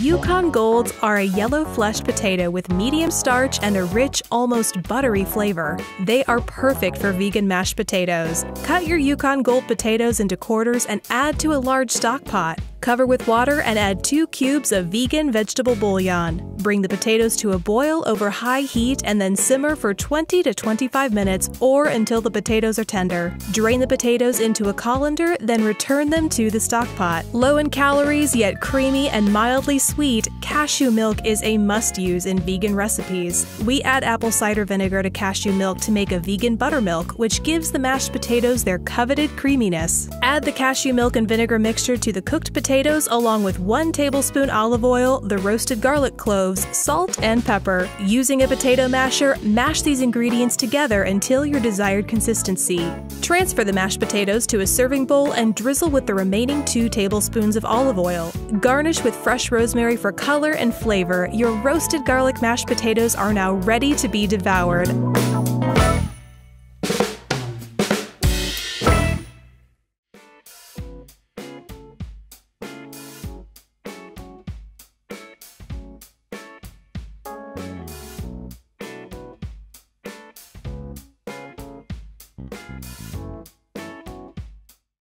Yukon Golds are a yellow fleshed potato with medium starch and a rich, almost buttery flavor. They are perfect for vegan mashed potatoes. Cut your Yukon Gold potatoes into quarters and add to a large stock pot. Cover with water and add 2 cubes of vegan vegetable bouillon. Bring the potatoes to a boil over high heat and then simmer for 20 to 25 minutes or until the potatoes are tender. Drain the potatoes into a colander, then return them to the stock pot. Low in calories yet creamy and mildly sweet, cashew milk is a must-use in vegan recipes. We add apple cider vinegar to cashew milk to make a vegan buttermilk, which gives the mashed potatoes their coveted creaminess. Add the cashew milk and vinegar mixture to the cooked potatoes along with 1 tablespoon olive oil, the roasted garlic cloves, salt, and pepper. Using a potato masher, mash these ingredients together until your desired consistency. Transfer the mashed potatoes to a serving bowl and drizzle with the remaining 2 tablespoons of olive oil. Garnish with fresh rosemary for color and flavor. Your roasted garlic mashed potatoes are now ready to be devoured.